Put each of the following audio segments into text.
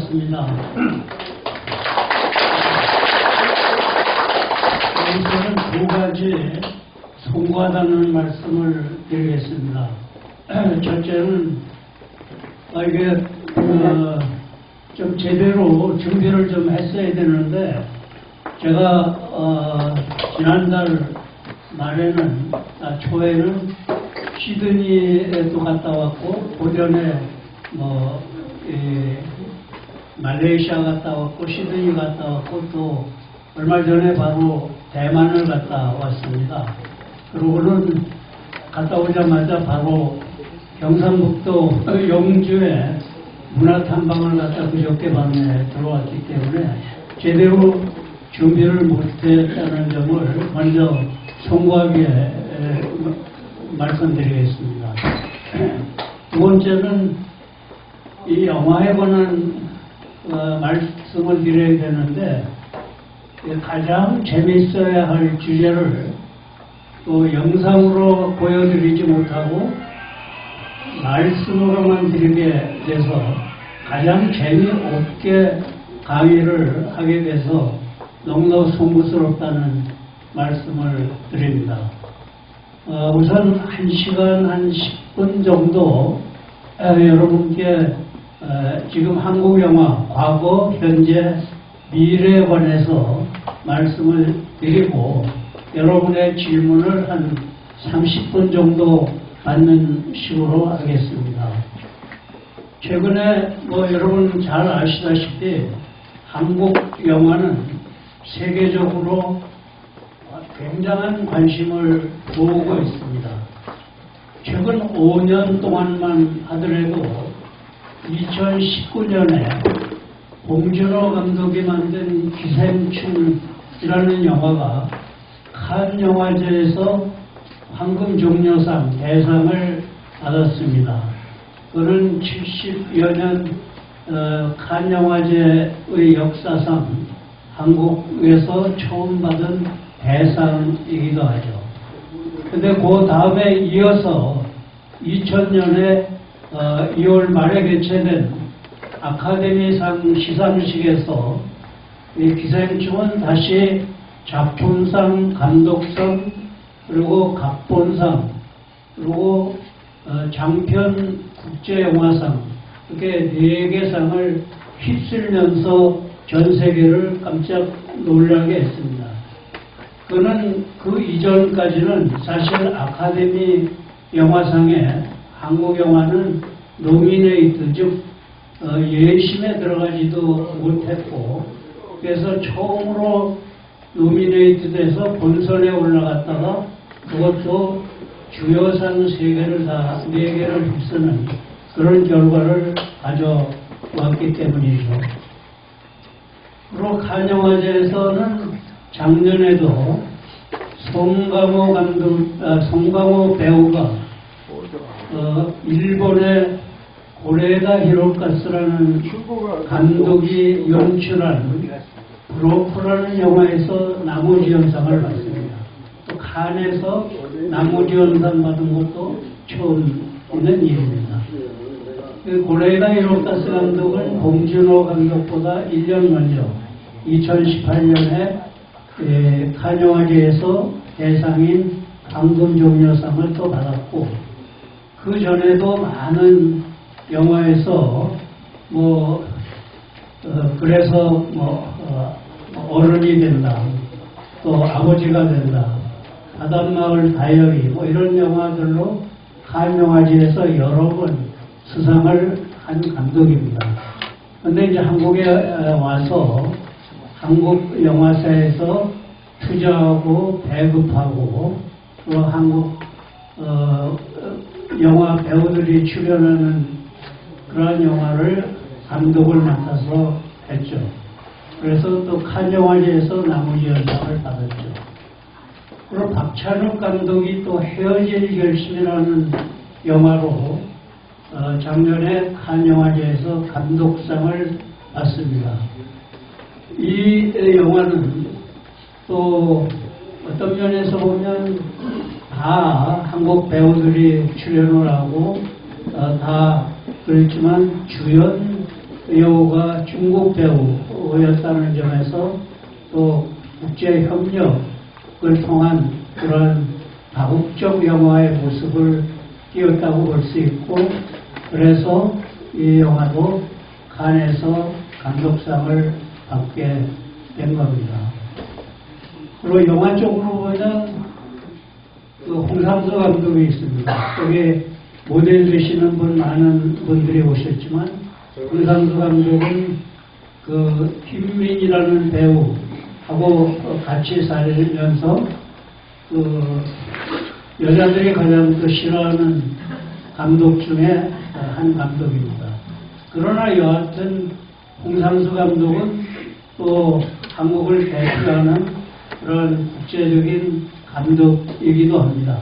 반갑습니다. 우선은 두 가지 송구하다는 말씀을 드리겠습니다. 첫째는 이게 좀 제대로 준비를 좀 했어야 되는데 제가 지난달 말에는 초에는 시드니에도 갔다 왔고 오전에 말레이시아 갔다 왔고 시드니 갔다 왔고 또 얼마 전에 바로 대만을 갔다 왔습니다. 그러고는 갔다 오자마자 바로 경상북도 영주에 문화탐방을 갔다 그저께 밤에 들어왔기 때문에 제대로 준비를 못했다는 점을 먼저 송구하게 말씀드리겠습니다. 두 번째는 이 영화에 관한 말씀을 드려야 되는데 가장 재미있어야 할 주제를 또 영상으로 보여드리지 못하고 말씀으로만 드리게 돼서 가장 재미없게 강의를 하게 돼서 너무나 송구스럽다는 말씀을 드립니다. 우선 1시간 한 10분 정도 여러분께 지금 한국 영화 과거, 현재, 미래에 관해서 말씀을 드리고 여러분의 질문을 한 30분 정도 받는 식으로 하겠습니다. 최근에 여러분 잘 아시다시피 한국 영화는 세계적으로 굉장한 관심을 모으고 있습니다. 최근 5년 동안만 하더라도 2019년에 봉준호 감독이 만든 기생충이라는 영화가 칸 영화제에서 황금종려상 대상을 받았습니다. 그는 70여 년 칸 영화제의 역사상 한국에서 처음 받은 대상이기도 하죠. 근데 그 다음에 이어서 2000년에 2월 말에 개최된 아카데미상 시상식에서 이 기생충은 다시 작품상, 감독상, 그리고 각본상, 그리고 장편 국제영화상 이렇게 4개 상을 휩쓸면서 전 세계를 깜짝 놀라게 했습니다. 그는 그 이전까지는 사실 아카데미 영화상에 한국 영화는 노미네이트, 즉 예심에 들어가지도 못했고 그래서 처음으로 노미네이트 돼서 본선에 올라갔다가 그것도 주요상 3개를 다 4개를 휩쓰는 그런 결과를 가져왔기 때문이죠. 그리고 칸 영화제에서는 작년에도 송강호 배우가 일본의 고레다 히로카스라는 감독이 연출한 브로커라는 영화에서 나무주연상을 받습니다. 또 칸에서 나무주연상 받은 것도 처음 있는 일입니다. 그 고레다 히로카스 감독은 봉준호 감독보다 1년 먼저 2018년에 칸 영화제에서 대상인 황금종려상을 또 받았고 그 전에도 많은 영화에서 그래서 어른이 된다, 또 아버지가 된다, 바닷마을 다이어리 이런 영화들로 칸 영화제에서 여러 번 수상을 한 감독입니다. 그런데 이제 한국에 와서 한국 영화사에서 투자하고 배급하고 또 한국 영화 배우들이 출연하는 그러한 영화를 감독을 맡아서 했죠. 그래서 또 칸 영화제에서 나무주연상을 받았죠. 그리고 박찬욱 감독이 또 헤어질 결심이라는 영화로 작년에 칸 영화제에서 감독상을 받습니다. 이 영화는 또 어떤 면에서 보면 다 한국 배우들이 출연을 하고 다 그렇지만 주연 여우가 중국 배우였다는 점에서 또 국제 협력을 통한 그런 다국적 영화의 모습을 띄었다고 볼 수 있고, 그래서 이 영화도 칸에서 감독상을 받게 된 겁니다. 그리고 영화 쪽으로 보면 그 홍상수 감독이 있습니다. 거기에 모델 되시는 분 많은 분들이 오셨지만, 홍상수 감독은 그 김민이라는 배우하고 같이 살면서 그 여자들이 가장 또 싫어하는 감독 중에 한 감독입니다. 그러나 여하튼 홍상수 감독은 또 한국을 대표하는 그런 국제적인 감독이기도 합니다.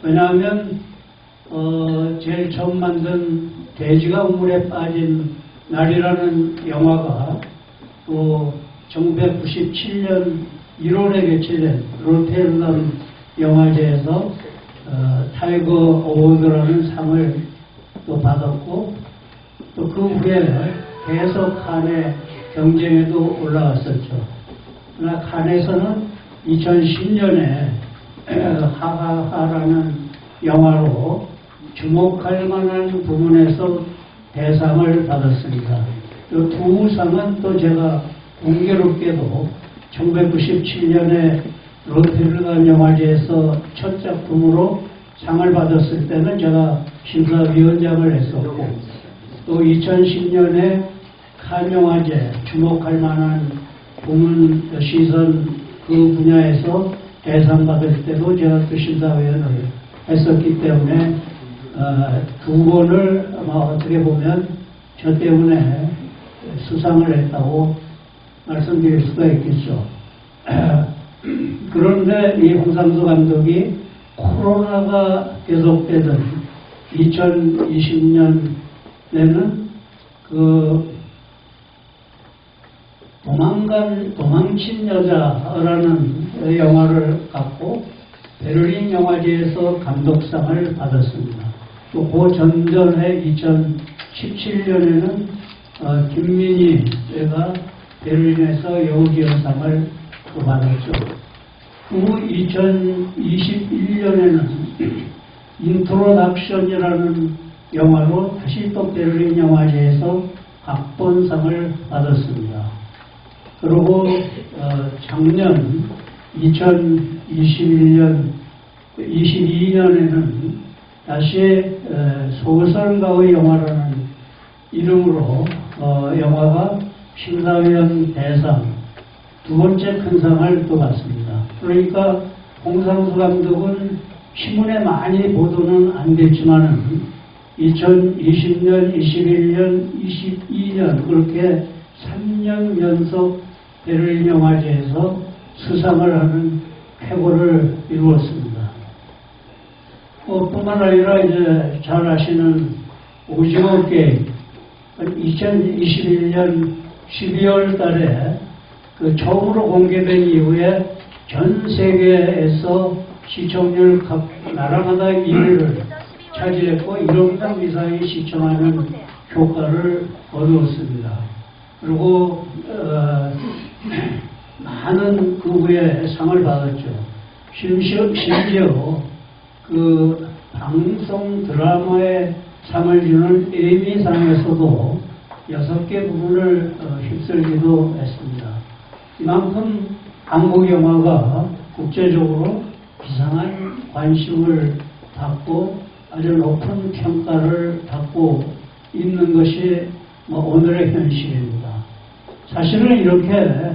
왜냐하면 제일 처음 만든 돼지가 우물에 빠진 날이라는 영화가 또 1997년 1월에 개최된 로테르담 영화제에서 타이거 어워드라는 상을 또 받았고, 또 그 후에 계속 칸의 경쟁에도 올라왔었죠. 그러나 칸에서는 2010년에 하하하라는 영화로 주목할 만한 부분에서 대상을 받았습니다. 이 두 상은 또 제가 공교롭게도 1997년에 로테르담 영화제에서 첫 작품으로 상을 받았을 때는 제가 심사위원장을 했었고, 또 2010년에 칸 영화제 주목할 만한 부문 시선 그 분야에서 대상 받을 때도 제가 또 심사위원을 했었기 때문에 두 번을 아마 어떻게 보면 저 때문에 수상을 했다고 말씀드릴 수가 있겠죠. 그런데 이 홍상수 감독이 코로나가 계속되던 2020년에는 그 도망친 여자라는 영화를 갖고 베를린 영화제에서 감독상을 받았습니다. 또 그 전전에 2017년에는 김민희가 베를린에서 여우기원상을 받았죠. 그 후 2021년에는 인트로덕션이라는 영화로 다시 또 베를린 영화제에서 각본상을 받았습니다. 그리고 작년 2022년에는 다시 소설가의 영화라는 이름으로 영화가 심사위원 대상 두 번째 큰 상을 또 받습니다. 그러니까 홍상수 감독은 신문에 많이 보도는 안 됐지만은 2020년, 21년, 22년 그렇게 3년 연속 베를린 영화제에서 수상을 하는 쾌거를 이루었습니다. 뿐만 아니라 이제 잘 아시는 오징어 게임 2021년 12월 달에 그 처음으로 공개된 이후에 전 세계에서 시청률 각 나라마다 1위를 차지했고 1억명 이상이 시청하는 효과를 거두었습니다. 그리고 많은 그 후에 상을 받았죠. 심지어 그 방송 드라마에 상을 주는 에미상에서도 6개 부분을 휩쓸기도 했습니다. 이만큼 한국 영화가 국제적으로 비상한 관심을 받고 아주 높은 평가를 받고 있는 것이 오늘의 현실입니다. 사실은 이렇게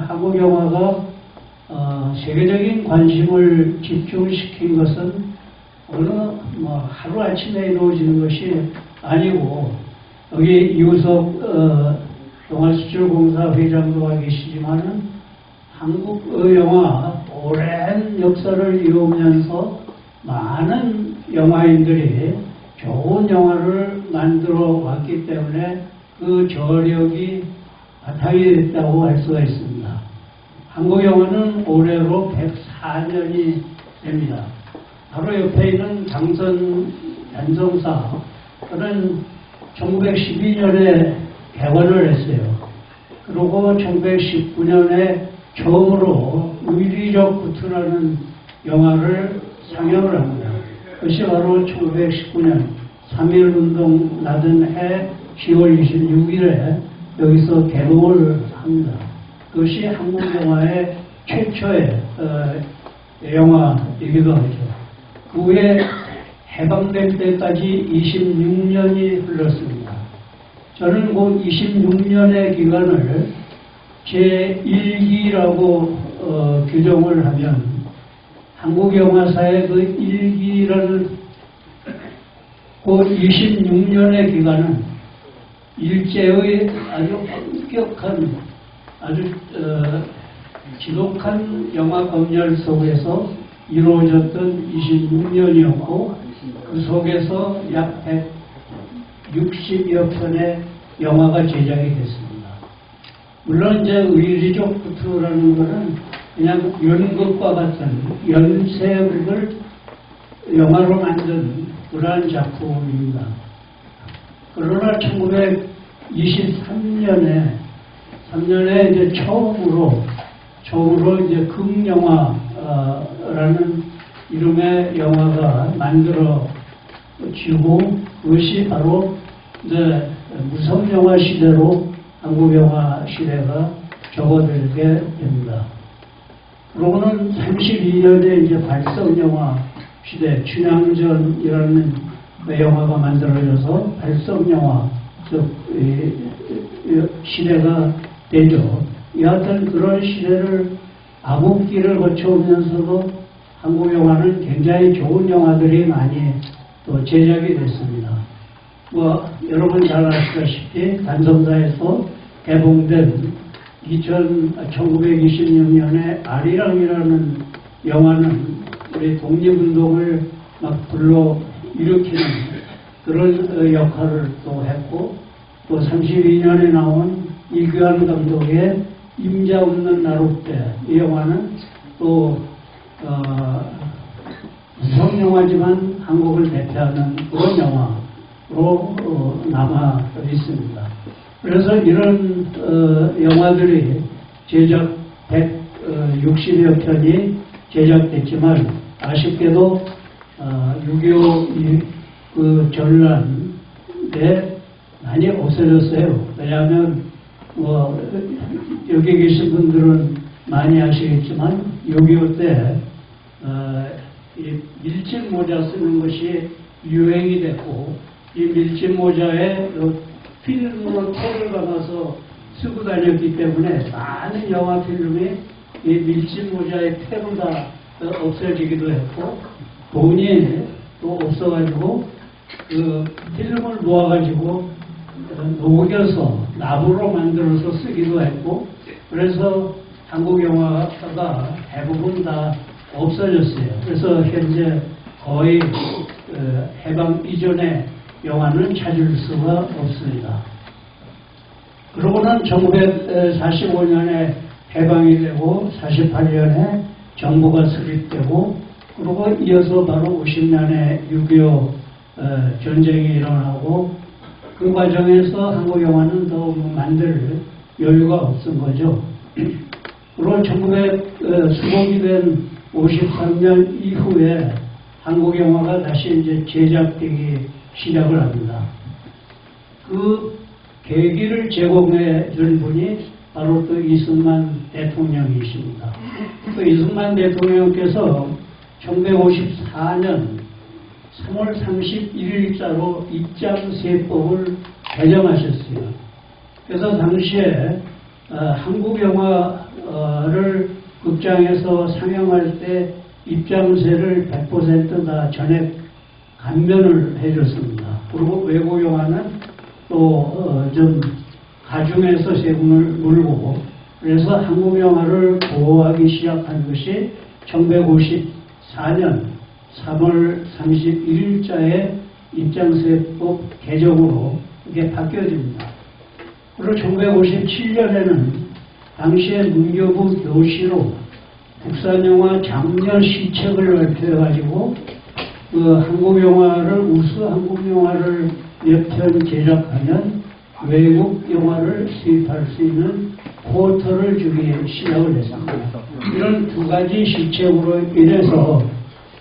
한국 영화가 세계적인 관심을 집중시킨 것은 어느 하루아침에 이루어지는 것이 아니고, 여기 이우석 영화수출공사 회장도 와 계시지만은 한국 영화 오랜 역사를 이루면서 많은 영화인들이 좋은 영화를 만들어 왔기 때문에 그 저력이 바탕이 됐다고 할 수가 있습니다. 한국 영화는 올해로 104년이 됩니다. 바로 옆에 있는 당선 단성사, 그는 1912년에 개관을 했어요. 그리고 1919년에 처음으로 의리적 구투라는 영화를 상영을 합니다. 그것이 바로 1919년 3.1운동 나던 해 10월 26일에 여기서 개봉을 합니다. 그것이 한국 영화의 최초의 영화이기도 하죠. 그 후에 해방될 때까지 26년이 흘렀습니다. 저는 그 26년의 기간을 제1기라고 규정을 하면 한국 영화사의 그 1기라는 그 26년의 기간은 일제의 아주 엄격한 아주 지독한 영화 검열 속에서 이루어졌던 26년이었고 그 속에서 약 160여 편의 영화가 제작이 됐습니다. 물론 이제 의리적 구투라는 것은 그냥 연극과 같은 연쇄극을 영화로 만든 그러한 작품입니다. 그러나 1923년에 이제 처음으로 이제 극영화라는 이름의 영화가 만들어지고 그것이 바로 이제 무성영화 시대로 한국 영화 시대가 접어들게 됩니다. 그러고는 32년에 이제 발성영화 시대, 춘향전이라는 영화가 만들어져서 발성영화 시대가 되죠. 여하튼 그런 시대를 암흑기를 거쳐오면서도 한국 영화는 굉장히 좋은 영화들이 많이 또 제작이 됐습니다. 여러분 잘 아시다시피 단성사에서 개봉된 1926년에 아리랑이라는 영화는 우리 독립운동을 막 불러 일으키는 그런 역할을 또 했고, 또 32년에 나온 이규환 감독의 임자 없는 나룻배, 이 영화는 또 무성영화지만 한국을 대표하는 그런 영화로 남아 있습니다. 그래서 이런 영화들이 제작 160여 편이 제작됐지만 아쉽게도 6.25 그 전란 때 많이 없어졌어요. 왜냐하면 여기 계신 분들은 많이 아시겠지만 6.25 때 이 밀짚 모자 쓰는 것이 유행이 됐고, 이 밀짚 모자에 필름으로 탭을 감아서 쓰고 다녔기 때문에 많은 영화 필름이 이 밀짚 모자의 탭은 다 없어지기도 했고, 돈이 또 없어가지고 그 필름을 모아가지고 녹여서 나무로 만들어서 쓰기도 했고, 그래서 한국 영화가 대부분 다 없어졌어요. 그래서 현재 거의 해방 이전의 영화는 찾을 수가 없습니다. 그러고는 1945년에 해방이 되고 48년에 정부가 수립되고, 그리고 이어서 바로 50년에 6.25 전쟁이 일어나고, 그 과정에서 한국 영화는 더 만들 여유가 없은 거죠. 그리고 수복이 된 53년 이후에 한국 영화가 다시 이제 제작되기 시작을 합니다. 그 계기를 제공해 준 분이 바로 또 이승만 대통령이십니다. 그 이승만 대통령께서 1954년 3월 31일자로 입장세법을 개정하셨어요. 그래서 당시에 한국 영화를 극장에서 상영할 때 입장세를 100% 다 전액 감면을 해줬습니다. 그리고 외국 영화는 또 좀 가중해서 세금을 물고, 그래서 한국 영화를 보호하기 시작한 것이 1954년 3월 31일자의 입장세법 개정으로 이게 바뀌어집니다. 그리고 1957년에는 당시에 문교부 교시로 국산영화 장려 시책을 발표해가지고 그 한국 영화를 우수 한국 영화를 몇 편 제작하면 외국 영화를 수입할 수 있는 쿼터를 주기 시작을 했습니다. 이런 두 가지 실책으로 인해서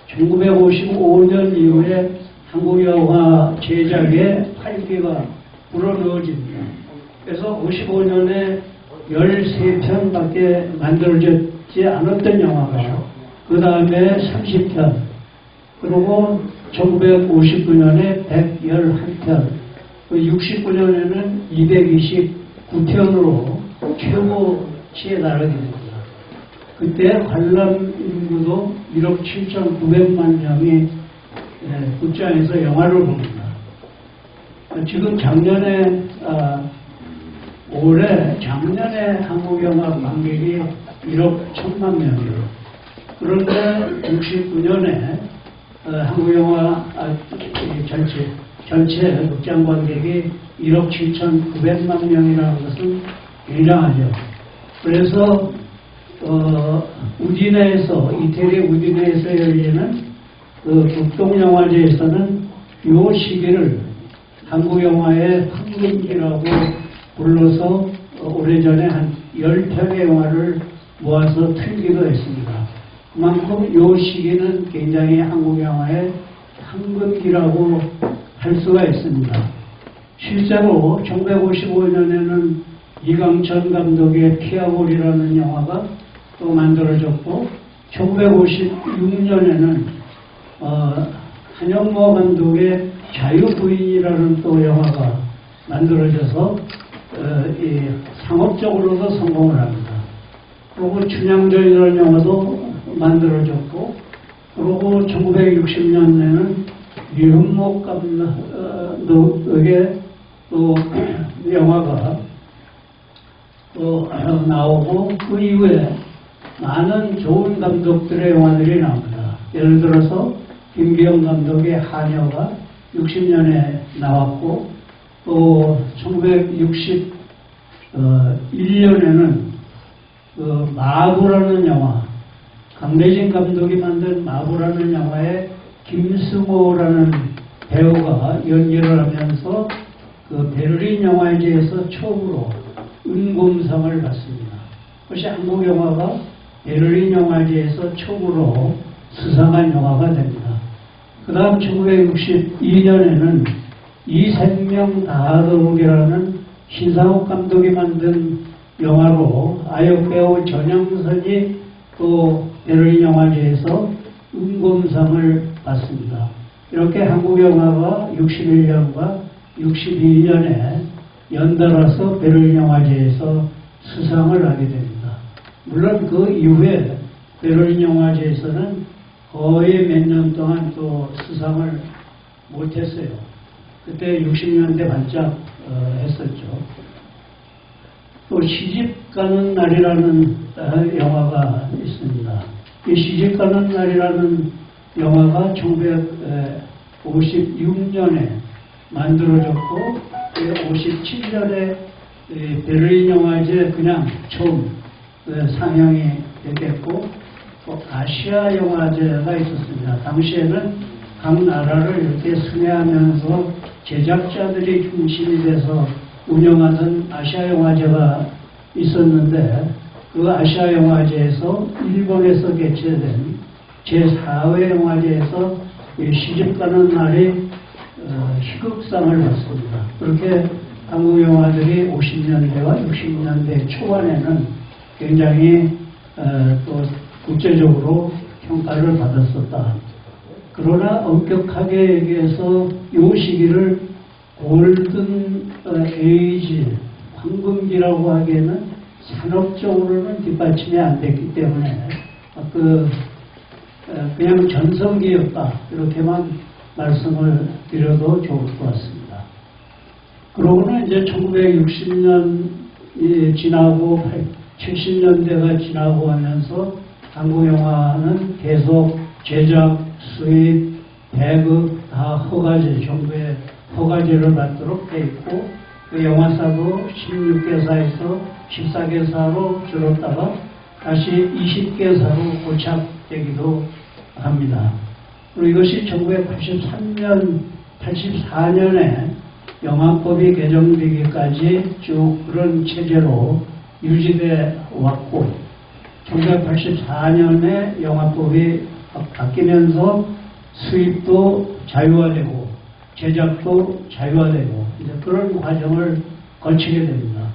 1955년 이후에 한국 영화 제작의 활기가 불어넣어집니다. 그래서 55년에 13편밖에 만들어지지 않았던 영화가 그 다음에 30편, 그리고 1959년에 111편, 69년에는 229편으로 최고치에 달하게 됩니다. 그때 관람 인구도 1억 7,900만 명이 극장에서 영화를 봅니다. 지금 작년에 작년에 한국 영화 관객이 1억 1,000만 명이에요. 그런데 69년에 한국 영화 전체 극장 관객이 1억 7,900만 명이라는 것은 굉장하죠. 그래서 우디네에서, 이태리 우디네에서 열리는 그 국동영화제에서는 이 시기를 한국 영화의 황금기라고 불러서 오래전에 한 10편의 영화를 모아서 틀기도 했습니다. 그만큼 이 시기는 굉장히 한국 영화의 황금기라고 할 수가 있습니다. 실제로 1955년에는 이강천 감독의 피아볼이라는 영화가 또 만들어졌고, 1956년에는 한영모 감독의 자유부인이라는 또 영화가 만들어져서 상업적으로도 성공을 합니다. 그리고 춘향전이라는 영화도 만들어졌고, 그리고 1960년에는 류현목 감독의 또 영화가 또 나오고, 그 이후에 많은 좋은 감독들의 영화들이 나옵니다. 예를 들어서 김기영 감독의 하녀가 60년에 나왔고, 또 1961년에는 그 마부라는 영화, 강대진 감독이 만든 마부라는 영화에 김승호라는 배우가 연기를 하면서 그 베를린 영화제에서 처음으로 은곰상을 받습니다. 그것이 한국 영화가 베를린 영화제에서 처음으로 수상한 영화가 됩니다. 그 다음 1962년에는 이생명 다하덕이라는 신상욱 감독이 만든 영화로 아역배우 전영선이 또 베를린 영화제에서 은곰상을 받습니다. 이렇게 한국 영화가 61년과 62년에 연달아서 베를린 영화제에서 수상을 하게 됩니다. 물론 그 이후에 베를린 영화제에서는 거의 몇 년 동안 또 수상을 못했어요. 그때 60년대 반짝 했었죠. 또 시집가는 날이라는 영화가 있습니다. 이 시집가는 날이라는 영화가 1956년에 만들어졌고 57년에 베를린 영화제 그냥 처음 상영이 됐고, 또 아시아 영화제가 있었습니다. 당시에는 각 나라를 이렇게 순회하면서 제작자들이 중심이 돼서 운영하던 아시아 영화제가 있었는데, 그 아시아 영화제에서 일본에서 개최된 제4회 영화제에서 시집가는 날이 희극상을 받습니다. 그렇게 한국 영화들이 50년대와 60년대 초반에는 굉장히 또 국제적으로 평가를 받았었다. 그러나 엄격하게 얘기해서 이 시기를 골든 에이지, 황금기라고 하기에는 산업적으로는 뒷받침이 안 됐기 때문에 그냥 전성기였다, 이렇게만 말씀을 드려도 좋을 것 같습니다. 그러고는 이제 1960년이 지나고 70년대가 지나고 하면서 한국 영화는 계속 제작, 수입, 배급 다 허가제, 정부의 허가제를 받도록 돼 있고, 그 영화사도 16개사에서 14개사로 줄었다가 다시 20개사로 고착되기도 합니다. 그리고 이것이 1983년, 84년에 영화법이 개정되기까지 쭉 그런 체제로 유지돼 왔고 1984년에 영화법이 바뀌면서 수입도 자유화되고 제작도 자유화되고 이제 그런 과정을 거치게 됩니다.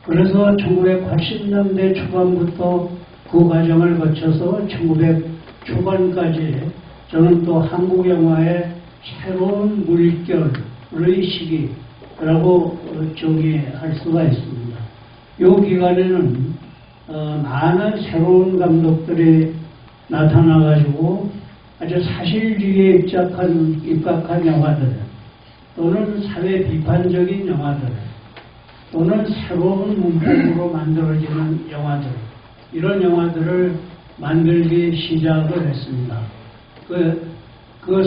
그래서 1980년대 초반부터 그 과정을 거쳐서 1900 초반까지 저는 또 한국 영화의 새로운 물결의 시기라고 정의할 수가 있습니다. 이 기간에는 많은 새로운 감독들이 나타나가지고 아주 사실주의에 입각한 영화들 또는 사회 비판적인 영화들 또는 새로운 문법으로 만들어지는 영화들 이런 영화들을 만들기 시작을 했습니다. 그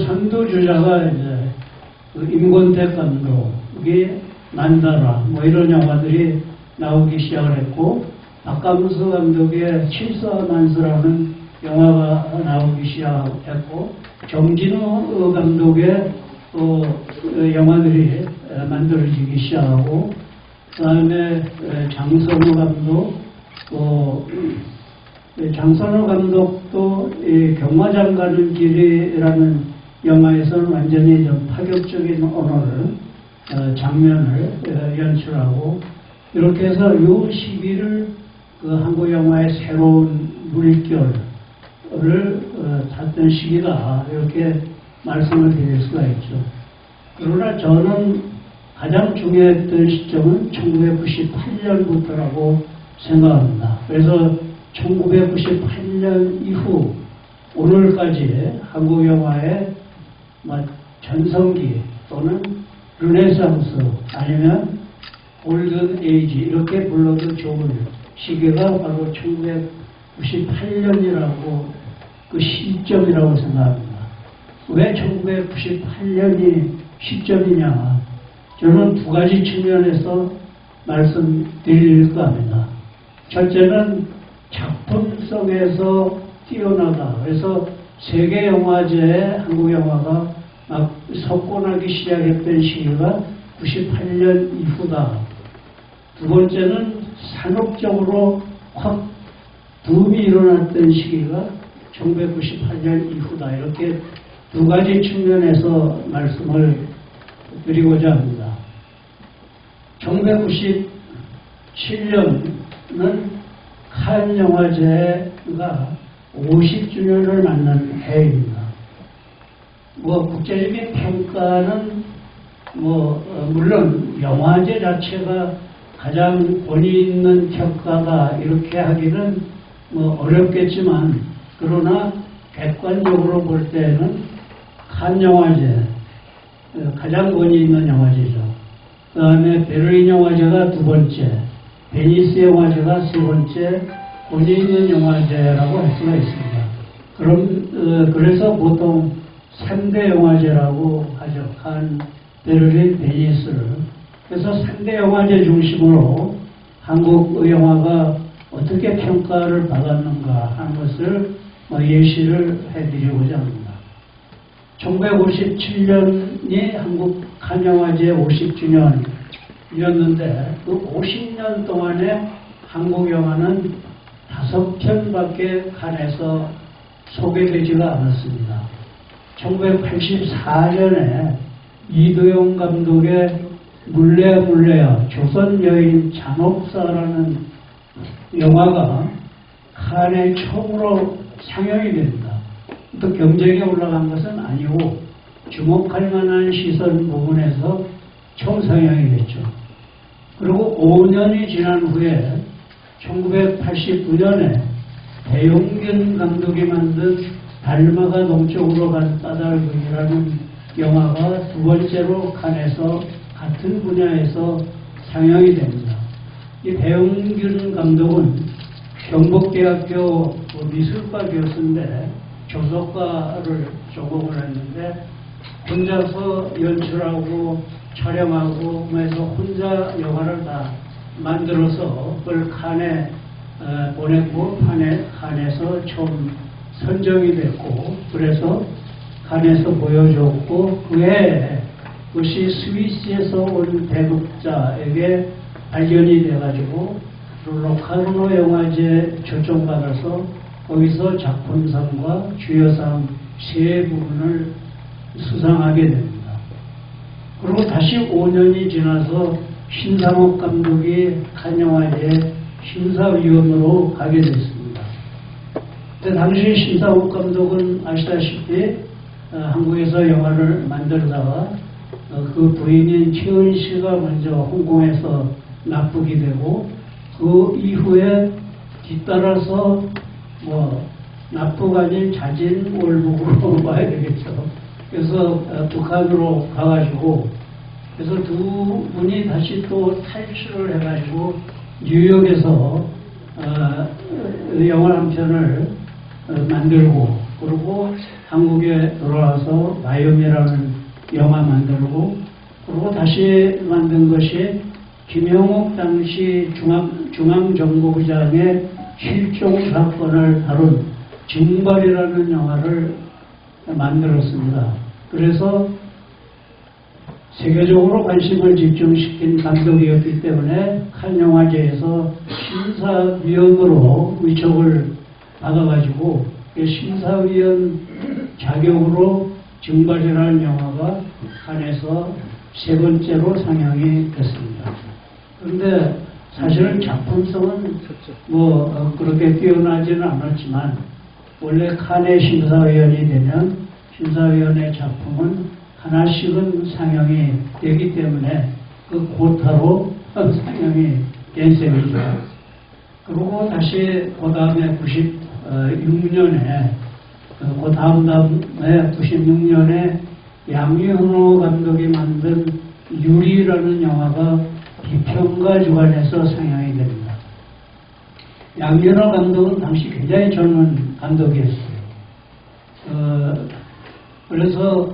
선두주자가 이제 임권택 감독이 만다라 뭐 이런 영화들이 나오기 시작을 했고 박감수 감독의 칠사만수라는 영화가 나오기 시작했고 정진우 감독의 영화들이 만들어지기 시작하고 그 다음에 장선우 감독 장선우 감독도 경마장 가는 길이라는 영화에서는 완전히 좀 파격적인 언어를 장면을 연출하고 이렇게 해서 이 시기를 그 한국 영화의 새로운 물결을 탔던 시기다 이렇게 말씀을 드릴 수가 있죠. 그러나 저는 가장 중요했던 시점은 1998년부터라고 생각합니다. 그래서 1998년 이후 오늘까지 한국 영화의 전성기 또는 르네상스 아니면 골든 에이지 이렇게 불러도 좋은 시기가 바로 1998년이라고 그 시점이라고 생각합니다. 왜 1998년이 시점이냐? 저는 두 가지 측면에서 말씀드릴까 합니다. 첫째는 작품성에서 뛰어나다. 그래서 세계영화제에 한국 영화가 막 석권하기 시작했던 시기가 98년 이후다. 두 번째는 산업적으로 확 붐이 일어났던 시기가 1998년 이후다. 이렇게 두 가지 측면에서 말씀을 드리고자 합니다. 1997년은 칸 영화제가 50주년을 맞는 해입니다. 국제적인 평가는 물론 영화제 자체가 가장 권위 있는 평가가 이렇게 하기는 어렵겠지만 그러나 객관적으로 볼 때는 칸 영화제 가장 권위 있는 영화제죠. 그 다음에 베를린 영화제가 두 번째, 베니스 영화제가 세 번째 권위 있는 영화제라고 할 수가 있습니다. 그래서 보통 3대 영화제라고 하죠. 칸, 베를린, 베니스를. 그래서 3대 영화제 중심으로 한국 영화가 어떻게 평가를 받았는가 하는 것을 예시를 해드리고자 합니다. 1957년이 한국 칸 영화제 50주년이었는데 그 50년 동안에 한국 영화는 5편밖에 칸에서 소개되지가 않았습니다. 1984년에 이도영 감독의 물레야 조선 여인 잔혹사라는 영화가 칸에 처음으로 상영이 됩니다. 또 경쟁에 올라간 것은 아니고 주목할 만한 시선 부분에서 처음 상영이 됐죠. 그리고 5년이 지난 후에 1989년에 배용균 감독이 만든 달마가 동쪽으로 간 까닭이라는 영화가 두 번째로 칸에서 같은 분야에서 상영이 됩니다. 이 배용균 감독은 경북대학교 미술과 교수인데 조속과를 전공을 했는데 혼자서 연출하고 촬영하고 해서 혼자 영화를 다 만들어서 그걸 칸에 보냈고 칸에서 처음 선정이 됐고 그래서 칸에서 보여줬고 그해 그것이 스위스에서 온 대독자에게 발견이 돼가지고 로카르노 영화제에 초청받아서 거기서 작품상과 주요상 세 부분을 수상하게 됩니다. 그리고 다시 5년이 지나서 신상옥 감독이 칸 영화제 심사위원으로 가게 됐습니다. 당시 신상옥 감독은 아시다시피 한국에서 영화를 만들다가 그 부인인 최은 씨가 먼저 홍콩에서 납북이 되고 그 이후에 뒤따라서 납북 아닌 자진 월북으로 봐야 되겠죠. 그래서 북한으로 가가지고 그래서 두 분이 다시 또 탈출을 해가지고 뉴욕에서 영화 한 편을 만들고 그리고 한국에 돌아와서 마이엄이라는 영화 만들고 그리고 다시 만든 것이 김영옥 당시 중앙정보부장의 실종 사건을 다룬 징벌이라는 영화를 만들었습니다. 그래서 세계적으로 관심을 집중시킨 감독이었기 때문에 칸 영화제에서 심사위원으로 위촉을 받아가지고 심사위원 자격으로 징벌이라는 영화가 칸에서 세 번째로 상영이 됐습니다. 그런데 사실은 작품성은 그렇게 뛰어나지는 않았지만 원래 칸의 심사위원이 되면 심사위원의 작품은 하나씩은 상영이 되기 때문에 그 고타로 상영이 된 셈이죠. 그리고 다시 그 다음에 96년에 그 다음에 96년에 양윤호 감독이 만든 유리라는 영화가 비평가 주관에서 상영이 됩니다. 양윤호 감독은 당시 굉장히 젊은 감독이었어요. 그래서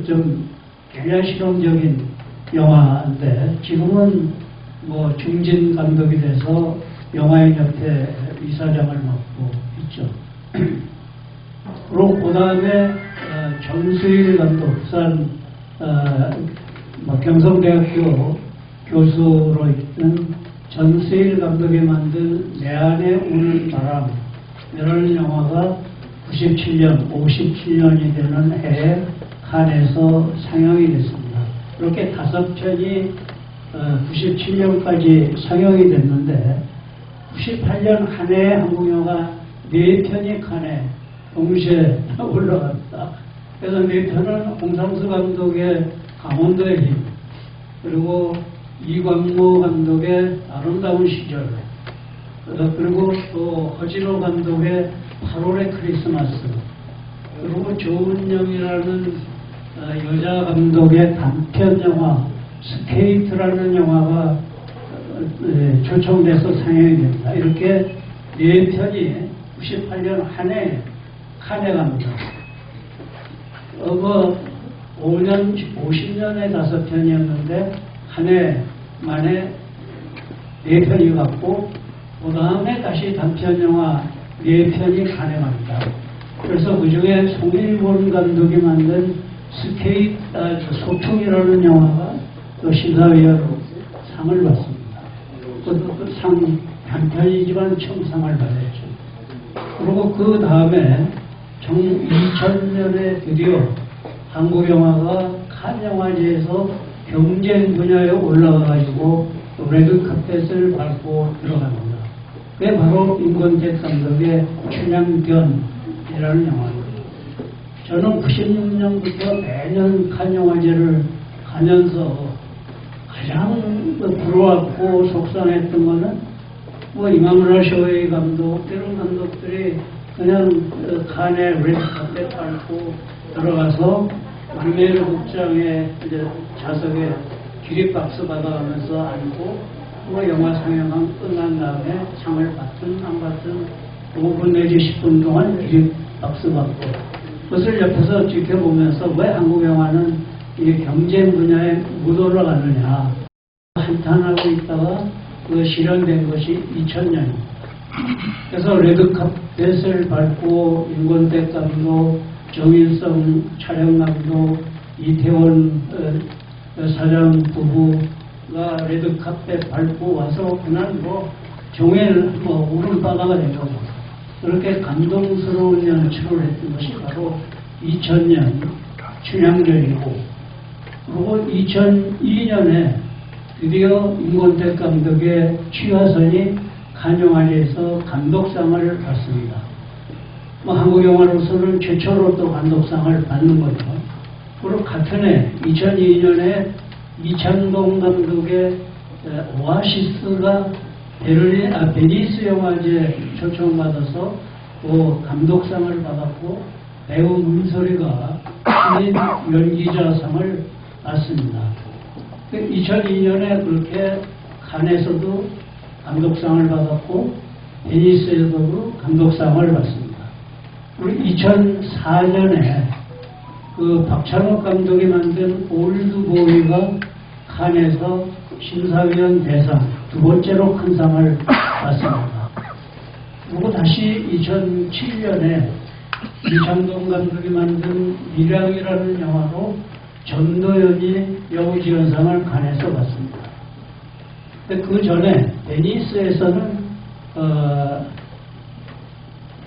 좀 굉장히 실험적인 영화인데 지금은 중진 감독이 돼서 영화인협회 이사장을 맡고 있죠. 그리고 그 다음에 전수일 감독, 부산 경성대학교 교수로 있던 전수일 감독이 만든 내 안에 우는 바람이라는 영화가 97년, 57년이 되는 해에 칸에서 상영이 됐습니다. 그렇게 5편이 97년까지 상영이 됐는데 98년 한 해에 한국 영화 4편이 칸에 동시에 올라갔다. 그래서 4편은 홍상수 감독의 강원도의 힘, 그리고 이광모 감독의 아름다운 시절, 그리고 또 허진호 감독의 8월의 크리스마스, 그리고 조은영이라는 여자 감독의 단편 영화 스케이트라는 영화가 초청돼서 상영이 됩니다. 이렇게 4편이 98년 한 해 칸에 갑니다. 50년에 5편이었는데 한 해 만에 4편이 갔고 그 다음에 다시 단편 영화 4편이 칸에 갑니다. 그래서 그 중에 송일본 감독이 만든 소풍이라는 영화가 또 심사위원 상을 받습니다. 그 상 단편이지만 처음 상을 받았죠. 그리고 그 다음에 2000년에 드디어 한국 영화가 칸 영화제에서 경쟁 분야에 올라가가지고 레드카펫을 밟고 들어갑니다. 그게 바로 임권택 감독의 춘향견이라는 영화입니다. 저는 96년부터 매년 칸 영화제를 가면서 가장 부러웠고 속상했던 거는 이마무라 쇼웨이 감독, 이런 감독들이 그냥 칸에 레드카펫 밟고 들어가서 왕메르 국장의 좌석에 기립박수 받아가면서 앉고 영화 상영은 끝난 다음에 상을 받든 안 받든 5분 내지 10분 동안 기립박수 받고 그것을 옆에서 지켜보면서 왜 한국 영화는 이 경쟁 분야에 못 올라가느냐 한탄하고 있다가 그 실현된 것이 2000년입니다. 그래서 레드카펫을 밟고 임권택 감독, 정일성 촬영 감독, 이태원 사장 부부가 레드카펫 밟고 와서 그날 뭐 종일 뭐 울음바다가 된 거고, 그렇게 감동스러운 연출을 했던 것이 바로 2000년 춘향전이고, 그리고 2002년에 드디어 임권택 감독의 취화선이 칸 영화제에서 감독상을 받습니다. 뭐 한국 영화로서는 최초로 또 감독상을 받는 거죠. 그리고 같은 해 2002년에 이창동 감독의 오아시스가 베니스 영화제 초청받아서 또 감독상을 받았고, 배우 문소리가 신인 연기자상을 받습니다. 2002년에 그렇게 칸에서도 감독상을 받았고 베니스에서도 감독상을 받습니다. 그리고 2004년에 그 박찬욱 감독이 만든 올드보이가 칸에서 심사위원 대상 두 번째로 큰 상을 받습니다. 그리고 다시 2007년에 이창동 감독이 만든 미량이라는 영화로 전도연이 여우지연상을 칸에서 받습니다. 그 전에 베니스에서는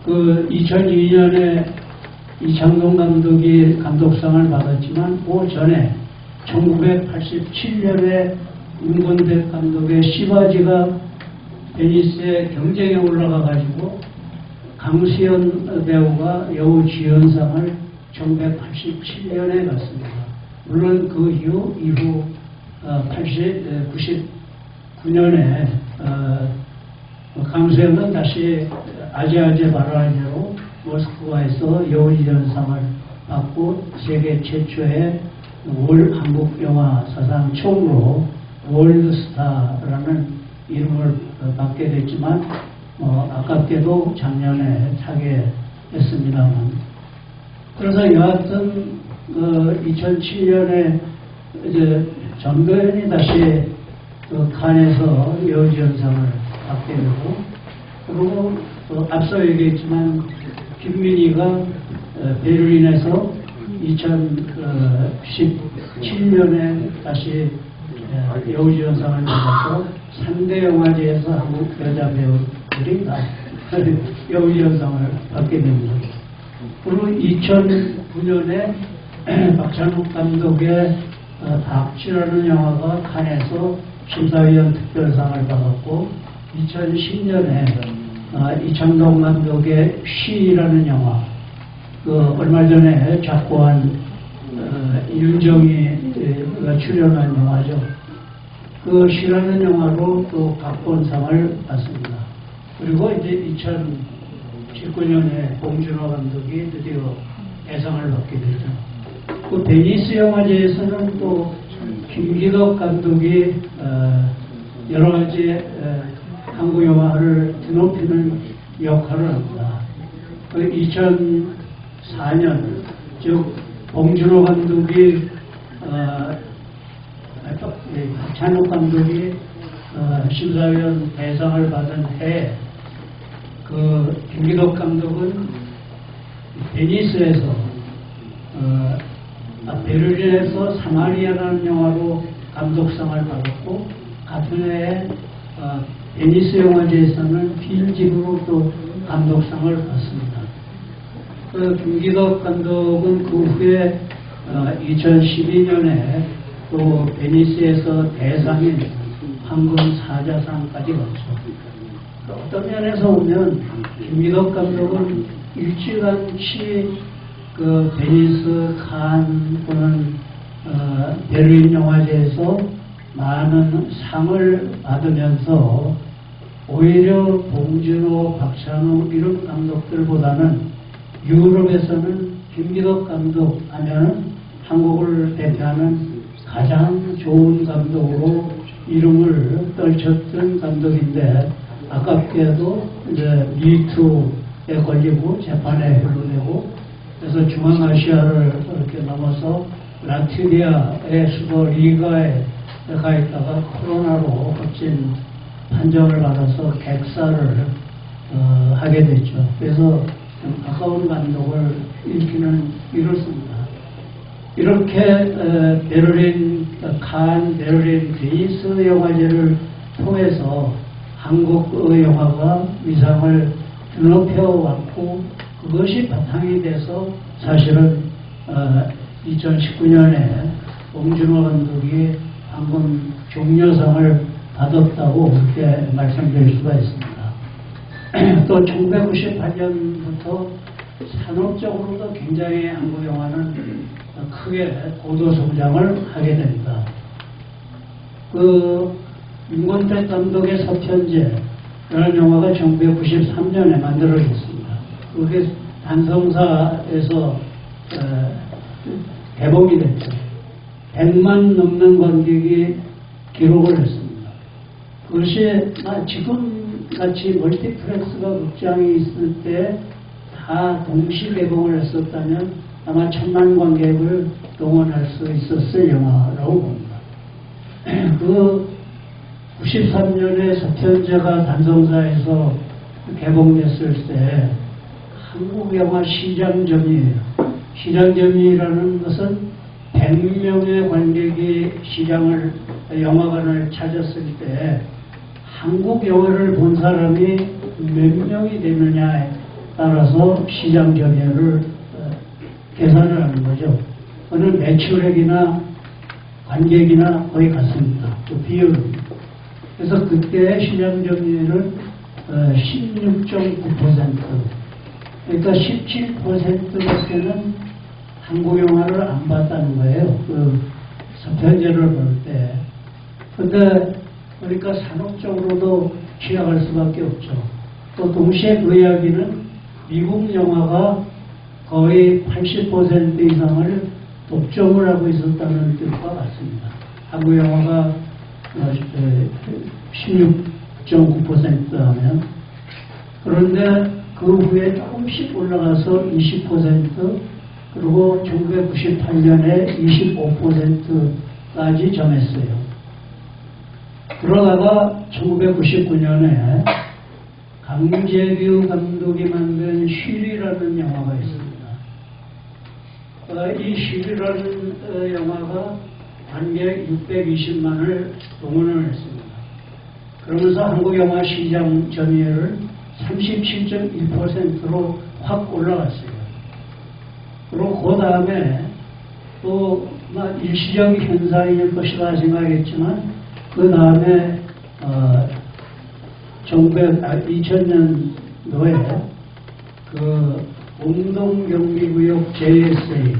그 2002년에 이창동 감독이 감독상을 받았지만 그 전에 1987년에 임권택 감독의 시바지가 베니스에 경쟁에 올라가가지고 강수연 배우가 여우주연상을 1987년에 받습니다. 물론 그 이후 99년에 강수연은 다시 아제아제 바라이제로 모스크바에서 여우주연상을 받고 세계 최초의 한국 영화 사상 처음으로 월드스타라는 이름을 받게 됐지만 아깝게도 작년에 타게 했습니다만, 그래서 여하튼 2007년에 이제 전도연이 다시 칸에서 여우주연상을 받게 되고, 그리고 또 앞서 얘기했지만 김민희가 베를린에서 2017년에 다시 여우주연상을 받아서 3대 영화제에서 한국 여자 배우들이 다 여우주연상을 받게 됩니다. 그리고 2009년에 박찬욱 감독의 박쥐라는 영화가 칸에서 심사위원 특별상을 받았고, 2010년에 이창동 감독의 쉬라는 영화, 얼마 전에 작고한 윤정이가 출연한 영화죠. 그 쉬라는 영화로 또 각본상을 받습니다. 그리고 이제 2019년에 봉준호 감독이 드디어 대상을 받게 되죠. 그 베니스 영화제에서는 또 김기덕 감독이 여러 가지 한국 영화를 드높이는 역할을 합니다. 그 2004년, 즉 봉준호 감독이 박찬욱 감독이 심사위원 대상을 받은 해에 그 김기덕 감독은 베니스에서 베를린에서 사마리아라는 영화로 감독상을 받았고, 같은 해에 베니스 영화제에서는 필집으로 또 감독상을 받습니다. 그 김기덕 감독은 그 후에 2012년에 또 베니스에서 대상인 황금 사자상까지 받죠. 어떤 면에서 보면 김기덕 감독은 일찌감치 그 베니스, 칸 또는 베를린 영화제에서 많은 상을 받으면서 오히려 봉준호, 박찬욱 이런 감독들보다는 유럽에서는 김기덕 감독 하면 한국을 대표하는 가장 좋은 감독으로 이름을 떨쳤던 감독인데, 아깝게도 이제 미투에 걸리고 재판에 회부되고, 그래서 중앙아시아를 이렇게 넘어서 라트비아의 수도 리가에 가 있다가 코로나로 거친 판정을 받아서 객사를 하게 됐죠. 그래서 좀 아까운 감독을 잃기는 이렇습니다. 이렇게 베를린 칸, 베를린 베니스 영화제를 통해서 한국 영화가 위상을 드높여왔고 그것이 바탕이 돼서 사실은 2019년에 봉준호 감독이 방금 종려상을 받았다고 그렇게 말씀드릴 수가 있습니다. 또 1998년부터 산업적으로도 굉장히 한국 영화는 크게 고도 성장을 하게 됩니다. 윤건택 감독의 서편제라는 영화가 1993년에 만들어졌습니다. 그게 단성사에서 개봉이 됐죠. 100만 넘는 관객이 기록을 했습니다. 그것이 지금 같이 멀티플렉스가 극장이 있을 때 다 동시 개봉을 했었다면 아마 1000만 관객을 동원할 수 있었을 영화라고 봅니다. 93년에 서편제가 단성사에서 개봉됐을 때 한국 영화 시장점이에요. 시장점이라는 것은 100명의 관객이 영화관을 찾았을 때 한국 영화를 본 사람이 몇 명이 되느냐에 따라서 시장 점유율을 계산을 하는 거죠. 어느 매출액이나 관객이나 거의 같습니다. 그 비율은. 그래서 그때의 시장 점유율은 16.9%. 그러니까 17%밖에는 한국 영화를 안 봤다는 거예요. 그 서편제를 볼 때. 근데 그러니까 산업적으로도 취약할 수밖에 없죠. 또 동시에 그 이야기는 미국 영화가 거의 80% 이상을 독점을 하고 있었다는 뜻과 같습니다. 한국 영화가 16.9% 하면 그런데 그 후에 조금씩 올라가서 20% 그리고 1998년에 25%까지 점했어요. 그러다가 1999년에 강재규 감독이 만든 쉬리라는 영화가 있습니다. 이 쉬리라는 영화가 관객 620만을 동원을 했습니다. 그러면서 한국 영화 시장 점유율을 37.1%로 확 올라갔어요. 그리고 그 다음에 또 일시적 현상일 것이라 생각했지만 그 다음에 2000년도에 그 공동경비구역 JSA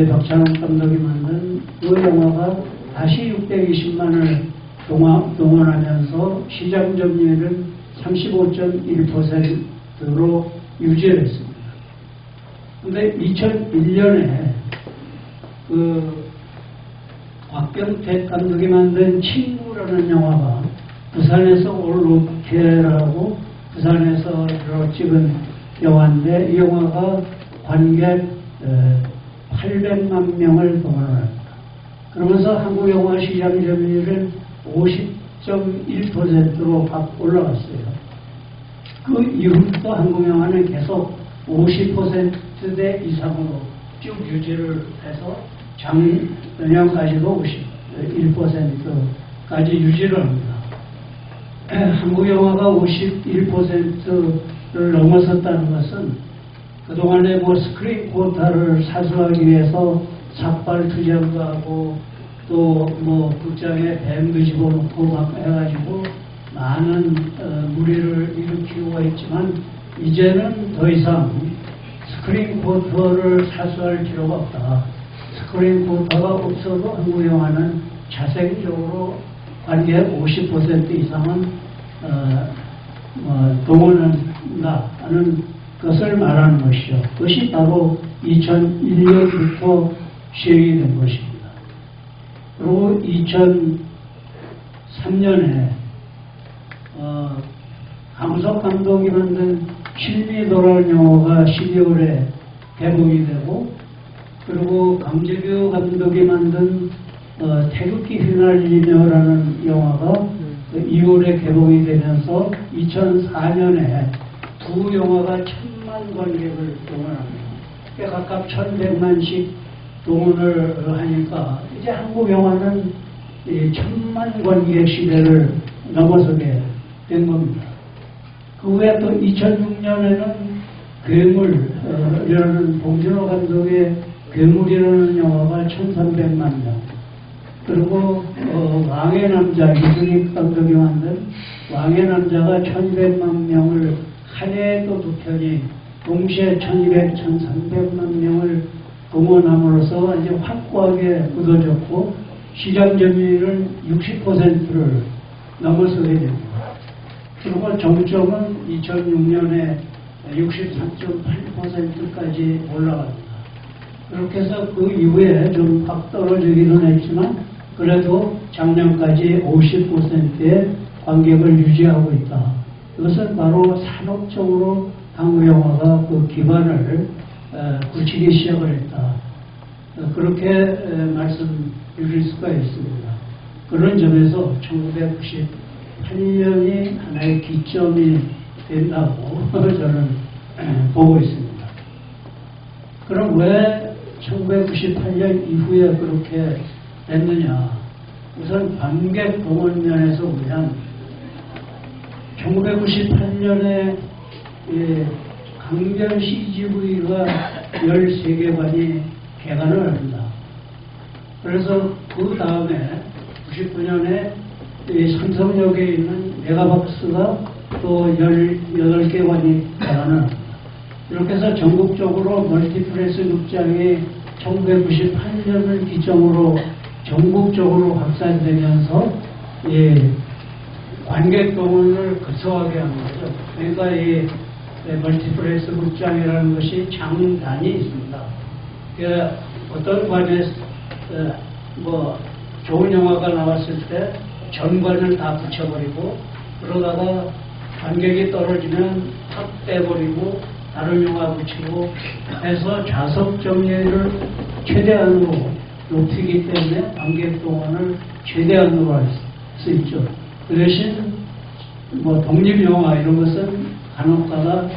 박찬욱 감독이 만든 그 영화가 다시 620만을 동원하면서 시장 점유율은 35.1%로 유지를 했습니다. 그런데 2001년에 그 곽경택 감독이 만든 친구라는 영화가 부산에서 올로케라고 부산에서 찍은 영화인데 이 영화가 관객 800만 명을 동원합니다. 그러면서 한국 영화 시장 점유율은 50.1%로 확 올라갔어요. 그 이후부터 한국 영화는 계속 50%대 이상으로 쭉 유지를 해서 작년까지도 51%까지 유지를 합니다. 한국 영화가 51%를 넘어섰다는 것은 그동안에 스크린 쿼타를 사수하기 위해서 삭발 투쟁도 하고 또 극장에 밴드 집어넣고 막 해가지고 많은 무리를 일으키고 있지만 이제는 더 이상 스크린 쿼터를 사수할 필요가 없다. 스크린 쿼터가 없어도 한국 영화는 자생적으로 관객 50% 이상은 동원한다 하는 것을 말하는 것이죠. 그것이 바로 2001년부터 시행이 된 것입니다. 그리고 2003년에 강석 감독이 만든 실미도라는 영화가 12월에 개봉이 되고 그리고 강재규 감독이 만든 태극기 휘날리며라는 영화가 2월에 개봉이 되면서 2004년에 두 영화가 1000만 관객을 동원합니다. 각각 1100만씩 동원을 하니까 이제 한국 영화는 이 1000만 관객 시대를 넘어서게 된 겁니다. 그 후에 또 2006년에는 괴물이라는 봉준호 감독의 괴물이라는 영화가 1300만 명, 그리고 왕의 남자, 이승익 감독이 만든 왕의 남자가 1200만 명을 한 해에 또 두 편이 동시에 1200, 1300만 명을 동원함으로써 완전 확고하게 굳어졌고 시장 점유율은 60%를 넘어서게 됩니다. 그리고 정점은 2006년에 63.8%까지 올라갑니다. 그렇게 해서 그 이후에 좀 확 떨어지기는 했지만 그래도 작년까지 50%의 관객을 유지하고 있다. 이것은 바로 산업적으로 한국 영화가 그 기반을 굳히기 시작을 했다. 그렇게 말씀드릴 수가 있습니다. 그런 점에서 1998년이 하나의 기점이 된다고 저는 보고 있습니다. 그럼 왜 1998년 이후에 그렇게 됐느냐? 우선 관객 동원 면에서 보면 1998년에 강변 CGV가 13개관이 개관을 합니다. 그래서 그 다음에 99년에 삼성역에 있는 메가박스가 또 18개관이 개관을 합니다. 이렇게 해서 전국적으로 멀티플렉스 극장이 1998년을 기점으로 전국적으로 확산되면서 관객 동원을 급소하게 한 거죠. 그러니까 이 멀티플렉스 극장이라는 것이 장단이 있습니다. 그러니까 어떤 관에 좋은 영화가 나왔을 때 전관을 다 붙여버리고 그러다가 관객이 떨어지면 탁 빼버리고 다른 영화 붙이고 해서 좌석 점유율을 최대한으로 높이기 때문에 관객 동원을 최대한으로 할 수 있죠. 그 대신 독립영화 이런 것은 간혹가다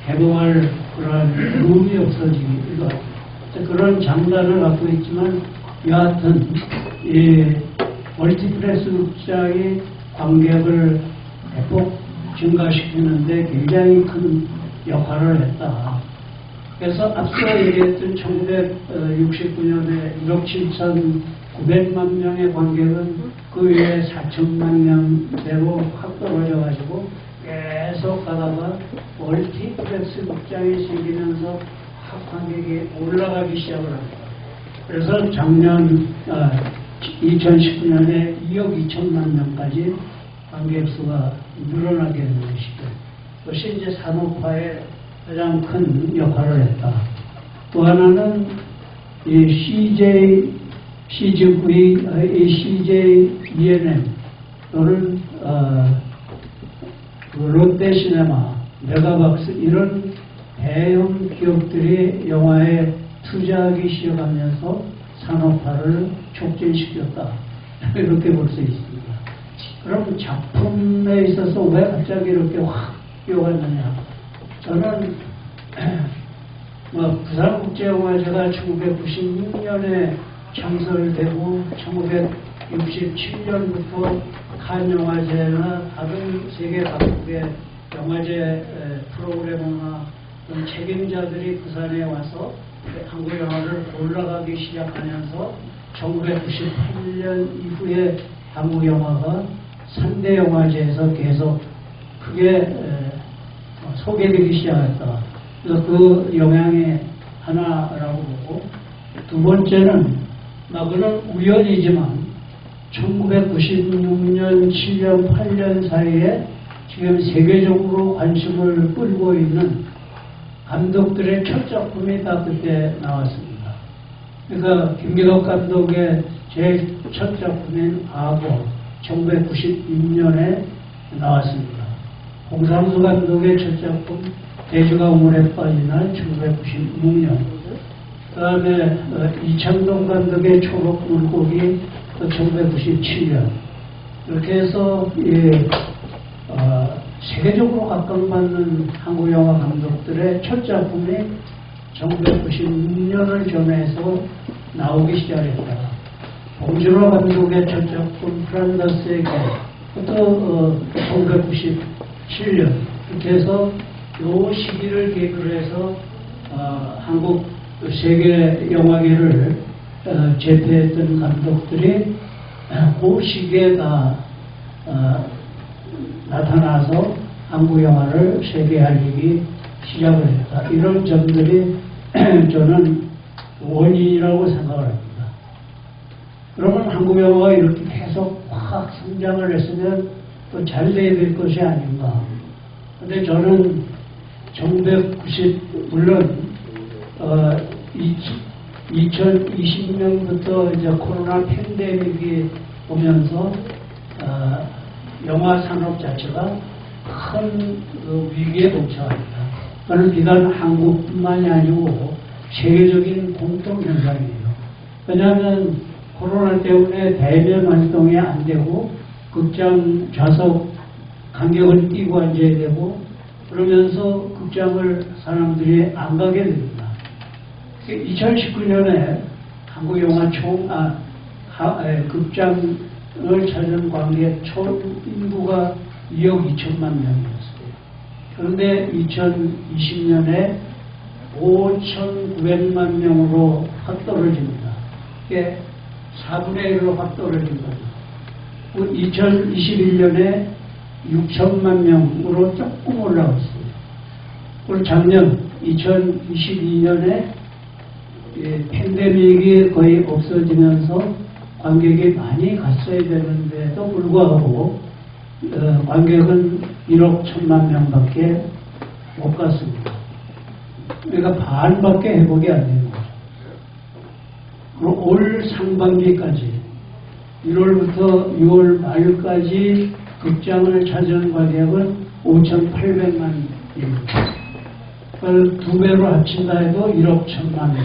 개봉할 그런 룸이 없어지기도 하고 그런 장단을 갖고 있지만 여하튼 이 멀티플렉스 극장이 관객을 대폭 증가시키는데 굉장히 큰 역할을 했다. 그래서 앞서 얘기했던 1969년에 1억 7,900만 명의 관객은 그 외에 4천만 명대로 확 떨어져가지고 계속 가다가 멀티플렉스 극장이 생기면서 확 관객이 올라가기 시작을 합니다. 그래서 작년 2019년에 2억 2천만 명까지 관객 수가 늘어나게 되는 것이죠. 그것이 이제 산업화에 가장 큰 역할을 했다. 또 하나는 이 CGV, CJ ENM 또는 롯데시네마, 메가박스 이런 대형 기업들이 영화에 투자하기 시작하면서 산업화를 촉진시켰다. 이렇게 볼 수 있습니다. 그럼 작품에 있어서 왜 갑자기 이렇게 확 뛰어갔느냐? 저는 부산국제영화제가 1996년에 창설되고 1967년부터 칸 영화제나 다른 세계 각국의 영화제 프로그래머나 책임자들이 부산에 와서 한국 영화를 올라가기 시작하면서 1998년 이후에 한국 영화가 3대 영화제에서 계속 크게 소개되기 시작했다. 그래서 그 영향의 하나라고 보고, 두 번째는 그는 우연이지만 1996년, 7년, 8년 사이에 지금 세계적으로 관심을 끌고 있는 감독들의 첫 작품이 다 그때 나왔습니다. 그러니까 김기덕 감독의 제일 첫 작품인 악어 1996년에 나왔습니다. 홍상수 감독의 첫 작품 돼지가 우물에 빠진 날 1996년, 그 다음에 이창동 감독의 초록 물고기 1997년, 이렇게 해서 세계적으로 각광받는 한국 영화 감독들의 첫 작품이 1996년을 전해서 나오기 시작했다. 봉준호 감독의 첫 작품 플란다스에게 또 1997년 이렇게 해서 요 시기를 계기로 해서 한국 세계 영화계를 제패했던 감독들이 그 시기에 다 나타나서 한국 영화를 세계에 알리기 시작을 했다. 이런 점들이 저는 원인이라고 생각을 합니다. 그러면 한국 영화가 이렇게 계속 확 성장을 했으면 또 잘 돼야 될 것이 아닌가. 근데 저는 1990, 물론 2020년부터 이제 코로나 팬데믹이 오면서 영화 산업 자체가 큰 위기에 봉착합니다. 그건 비단 한국뿐만이 아니고 세계적인 공통현상이에요. 왜냐하면 코로나 때문에 대면 활동이 안 되고 극장 좌석 간격을 띄고 앉아야 되고 그러면서 극장을 사람들이 안 가게 됩니다. 2019년에 한국 영화 극장을 찾은 관객 총 인구가 2억 2천만 명이었어요. 그런데 2020년에 5,900만 명으로 확 떨어집니다. 이게 4분의 1로 확 떨어진 거죠. 2021년에 6천만 명으로 조금 올라왔어요. 그리고 작년 2022년에 팬데믹이 거의 없어지면서 관객이 많이 갔어야 되는데도 불구하고 관객은 1억 1천만 명밖에 못 갔습니다. 그러니까 반밖에 회복이 안 되는 거죠. 그리고 올 상반기까지 1월부터 6월 말까지 극장을 찾은 관객은 5,800만 명입니다. 그걸 2배로 합친다 해도 1억 1천만 명.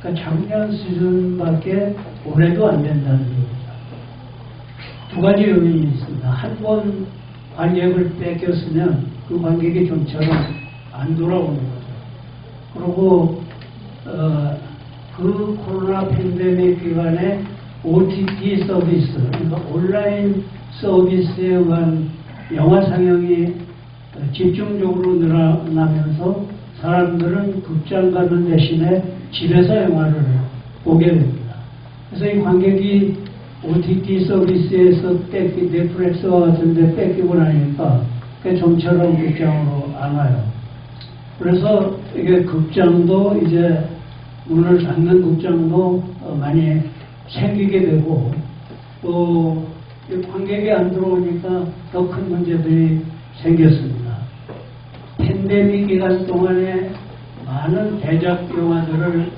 그러니까 작년 수준밖에 올해도 안 된다는 얘기입니다. 두 가지 요인이 있습니다. 한 번 관객을 뺏겼으면 그 관객이 좀처럼 안 돌아오는 거죠. 그리고 그 코로나 팬데믹 기간에 OTT 서비스, 그러니까 온라인 서비스에 의한 영화 상영이 집중적으로 늘어나면서 사람들은 극장 가는 대신에 집에서 영화를 보게 됩니다. 그래서 이 관객이 OTT 서비스에서 넷플릭스와 같은 데 뺏기고 나니까 좀처럼 극장으로 안 와요. 그래서 이게 극장도 이제 문을 닫는 극장도 많이 생기게 되고 또 관객이 안 들어오니까 더 큰 문제들이 생겼습니다. 팬데믹 기간 동안에 많은 대작 영화들을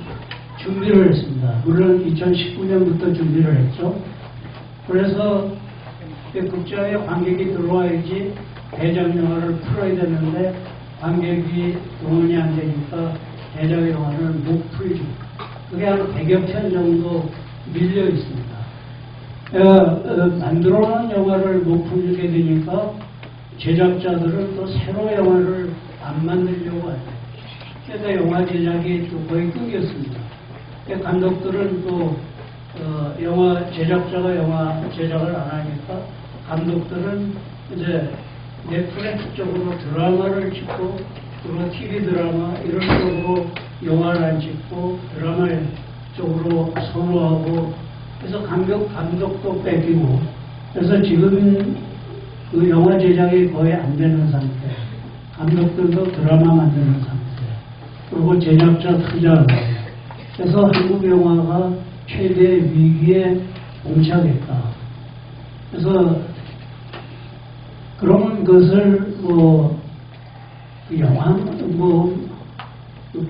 준비를 했습니다. 물론 2019년부터 준비를 했죠. 그래서 극장에 관객이 들어와야지 대작 영화를 풀어야 되는데 관객이 동원이 안 되니까 대작 영화를 못 풀죠. 그게 한 100여 편 정도 밀려 있습니다. 만들어놓은 영화를 못 풀게 되니까 제작자들은 또 새로 영화를 안 만들려고 해요. 그래서 영화 제작이 거의 끊겼습니다. 감독들은 또 영화 제작자가 영화 제작을 안 하니까 감독들은 이제 넷플릭스 쪽으로 드라마를 찍고 그리고 TV 드라마 이런 쪽으로 영화를 안 찍고 드라마 쪽으로 선호하고 그래서 감독도 뺏기고 그래서 지금 그 영화 제작이 거의 안 되는 상태. 감독들도 드라마 만드는 상태. 그리고 제작자 투자하고 그래서 한국 영화가 최대 위기에 봉착했다. 그래서 그러면 그것을 영화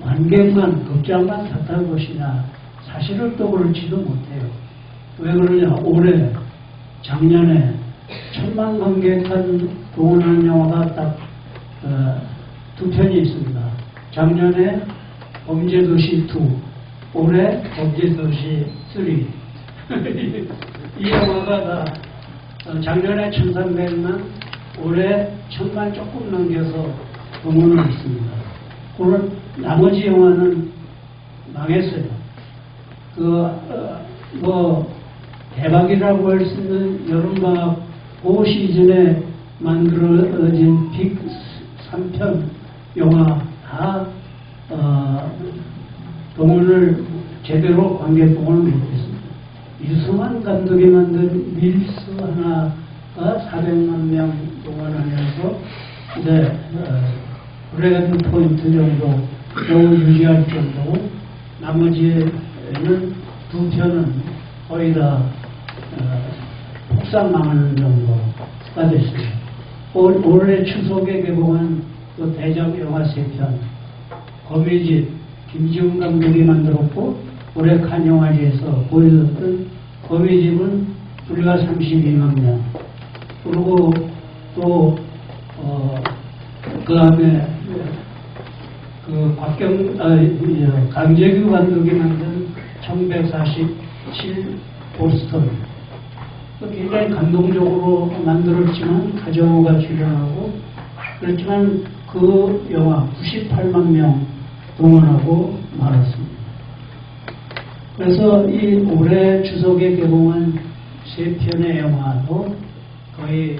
관객만 극장만 탓할 것이냐 사실은 또 그렇지도 못해요. 왜 그러냐 올해 작년에 1,000만 관객한 동원한 영화가 딱 두 편이 있습니다. 작년에 범죄도시 2, 올해 범죄도시 3. 이 영화가 다 작년에 1,300만, 올해 1,000만 조금 넘겨서 동원을 했습니다. 그런 나머지 영화는 망했어요. 대박이라고 할 수 있는 여름방학 그 시즌에 만들어진 빅 3편 영화 다 동원을 제대로 관객 동원을 못했습니다. 유승환 감독이 만든 밀스 하나가 400만 명 동원하면서 이제 브레이크 포인트 정도 유지할 정도고 나머지는 두 편은 거의 다 폭삭망하는 정도가 됐어요. 올해 추석에 개봉한 또 대작 영화 3편 거미집 김지훈 감독이 만들었고 올해 칸 영화제에서 보여줬던 거미집은 불과 32만 명. 그리고 또 그 다음에 강재규 감독이 만든 1147 보스턴 굉장히 감동적으로 만들었지만 가정우가 출연하고 그렇지만 그 영화 98만 명 동원하고 말았습니다. 그래서 이 올해 추석에 개봉한 3편의 영화도 거의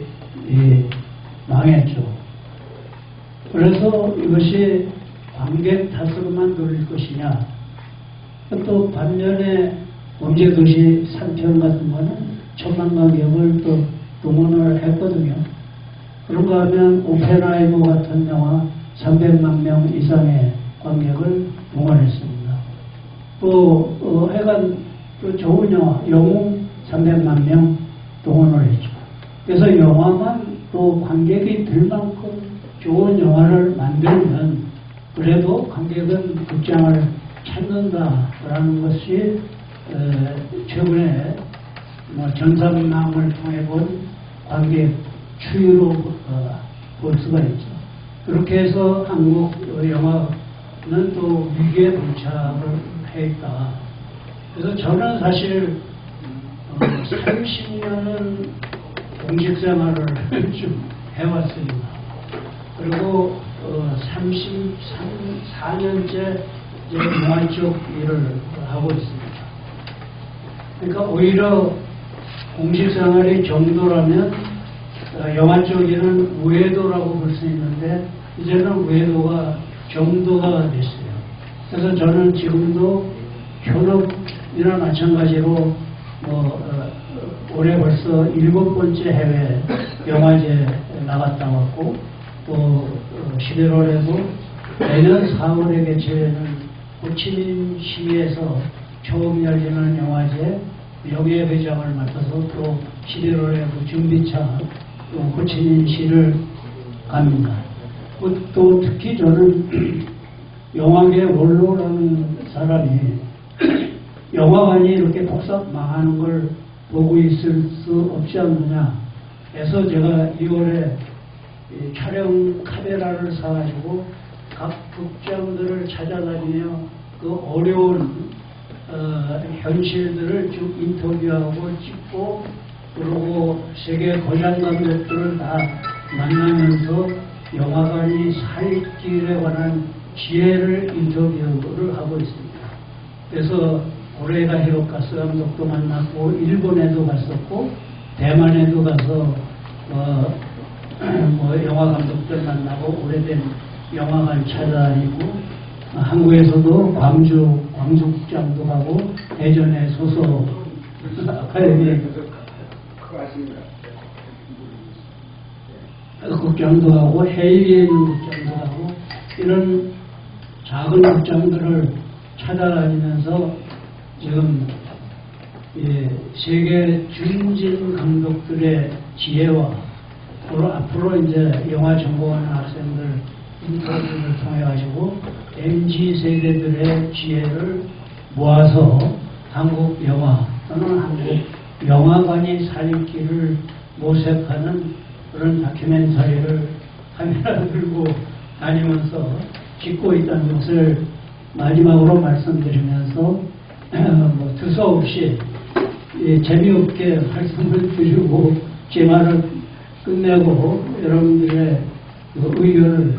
망했죠. 그래서 이것이 관객 탓으로만 돌릴 것이냐. 또 반면에 범죄도시 3편 같은 거는 1000만 관객을 또 동원을 했거든요. 그런가 하면 오펜하이머 같은 영화 300만 명 이상의 관객을 동원했습니다. 또 하여간 또 좋은 영화 영웅 300만 명 동원을 했죠. 그래서 영화만 또 관객이 들 만큼 좋은 영화를 만들면 그래도 관객은 극장을 찾는다라는 것이 최근에 전산망을 통해 본 관객 추이로 볼 수가 있죠. 그렇게 해서 한국 영화는 또 위기에 봉착을 해 있다. 그래서 저는 사실 30년은 공식 생활을 좀 해왔습니다. 그리고 34년째 영화 쪽 일을 하고 있습니다. 그러니까 오히려 공식 생활의 정도라면 영화 쪽 일은 우회도라고 볼 수 있는데 이제는 우회도가 정도가 됐어요. 그래서 저는 지금도 현업이나 마찬가지로 올해 벌써 7번째 해외 영화제 나갔다 왔고 또 11월에도 내년 4월에 개최되는 호치민시에서 처음 열리는 영화제 명예회장을 맡아서 또 11월에 그 준비차 또 호치민시를 갑니다. 또 특히 저는 영화계 원로라는 사람이 영화관이 이렇게 폭삭 망하는 걸 보고 있을 수 없지 않느냐 해서 제가 2월에 촬영 카메라를 사가지고 각 극장들을 찾아다니며 그 어려운 현실들을 쭉 인터뷰하고 찍고 그리고 세계 거장 감독들을 다 만나면서 영화관이 살 길에 관한 지혜를 인터뷰를 하고 있습니다. 그래서 고레다 히로카스 감독도 만났고 일본에도 갔었고 대만에도 가서 영화 감독들 만나고 오래된 영화관 찾아다니고 한국에서도 광주국장도 가고 예전에 소서 아카데미 국장도 하고 해외에 있는 국장도 하고 이런 작은 극장들을 찾아다니면서 지금 세계 중진 감독들의 지혜와 앞으로 이제 영화 전공하는 학생들 인터뷰를 통해 가지고 MZ 세대들의 지혜를 모아서 한국 영화 또는 한국 영화관이 살 길을 모색하는 그런 다큐멘터리를 카메라 들고 다니면서 찍고 있다는 것을 마지막으로 말씀드리면서 두서없이 재미없게 말씀을 드리고 제 말을 끝내고 여러분들의 의견을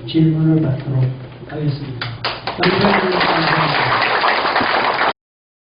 질문을 받도록 하겠습니다. 감사합니다.